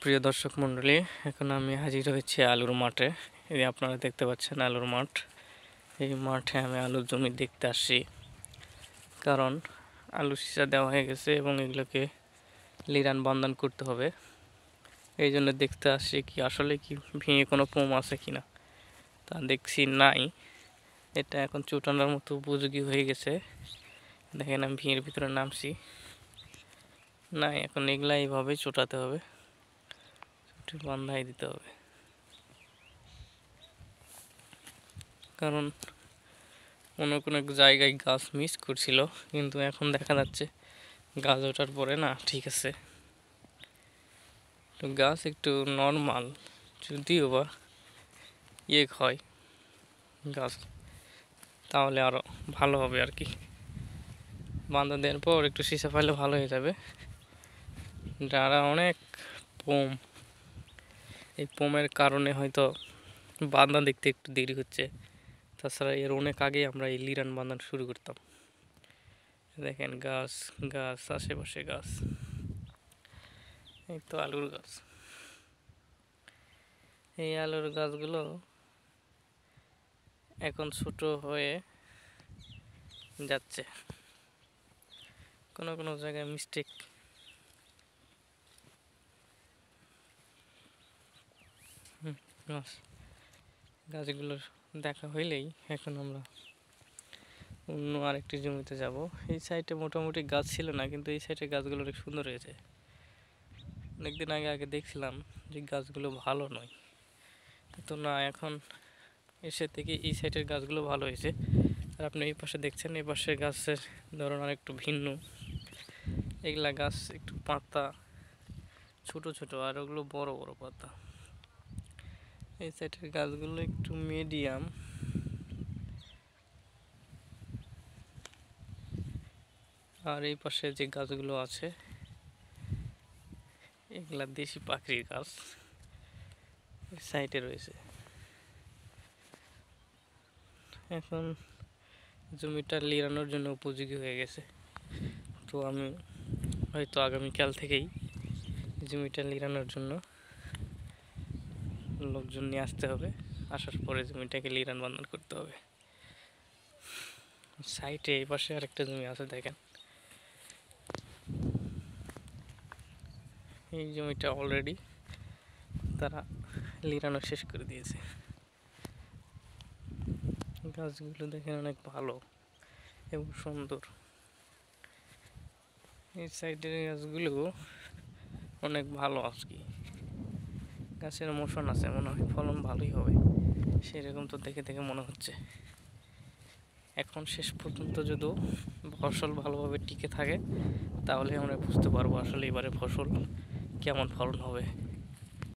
প্রিয় দর্শক মণ্ডলী, এখন আমি হাজির হয়েছি আলুর মাঠে। এই আপনারা দেখতে পাচ্ছেন আলুর মাঠ। এই মাঠে আমি আলুর জমি দেখতে আসছি, কারণ আলু সিঁচা দেওয়া হয়ে গেছে এবং এগুলোকে লিরান বন্ধন করতে হবে। এই জন্য দেখতে আসছি কি আসলে কি ভেঙে কোনো পোম আছে কিনা। তা দেখছি নাই, এটা এখন চুটানোর মতো উপযোগী হয়ে গেছে। দেখেন আমি ভিড়ের ভিতরে নামছি, নাই এখন এগুলা এইভাবে চুটাতে হবে, বান্ধাই দিতে হবে। কারণ অন্য কোনো জায়গায় গাছ মিস করছিল, কিন্তু এখন দেখা যাচ্ছে গাছ ওঠার পরে না ঠিক আছে, তো গাছ একটু নর্মাল, যদিও বা হয় গাছ, তাহলে আরও ভালো হবে আর কি। বাঁধা দেওয়ার পর একটু সিসা পাইলে ভালো হয়ে যাবে। যারা অনেক পোম, এই পোমের কারণে হয়তো বাঁধা দেখতে একটু দেরি হচ্ছে, তাছাড়া এর অনেক আগেই আমরা এই লিরান বাঁধান শুরু করতাম। দেখেন গাছ গাছ, আশেপাশে গাছ, এই তো আলুর গাছ। এই আলুর গাছগুলো এখন ছোট হয়ে যাচ্ছে, কোনো কোনো জায়গায় মিস্টেক। গাছগুলোর দেখা হইলেই এখন আমরা অন্য আরেকটি জমিতে যাব। এই সাইডে মোটামুটি গাছ ছিল না, কিন্তু এই সাইডে গাছগুলো অনেক সুন্দর হয়েছে। অনেকদিন আগে দেখছিলাম যে গাছগুলো ভালো নয়, তো না এখন এসে থেকে এই সাইডের গাছগুলো ভালো হয়েছে। আর আপনি এই পাশে দেখছেন, এই পাশের গাছের ধরন আর একটু ভিন্ন। এগুলা গাছ একটু পাতা ছোট ছোট, আর ওগুলো বড় বড় পাতা। এই সাইডের গাছগুলো একটু মিডিয়াম। আর এই পাশে যে গাছগুলো আছে এগুলা দেশি পাখির গাছ, সাইডে রয়েছে। এখন জমিটা লিরানোর জন্য উপযোগী হয়ে গেছে, তো আমি হয়তো আগামীকাল থেকেই জমিটা লিরানোর জন্য লোকজন নিয়ে আসতে হবে। আসার পরে জমিটাকে লিরান বন্ধন করতে হবে। সাইডে এই পাশে আরেকটা জমি আছে, দেখেন এই জমিটা অলরেডি তারা লিরানো শেষ করে দিয়েছে। গাছগুলো দেখেন অনেক ভালো এবং সুন্দর। এই সাইডের গাছগুলো অনেক ভালো, আজকে গাছের মোশন আছে, মনে হয় ফলন ভালোই হবে, সেরকম তো দেখে দেখে মনে হচ্ছে। এখন শেষ পর্যন্ত যদি ফসল ভালোভাবে টিকে থাকে, তাহলে আমরা বুঝতে পারবো আসলে এবারে ফসল কেমন ফলন হবে।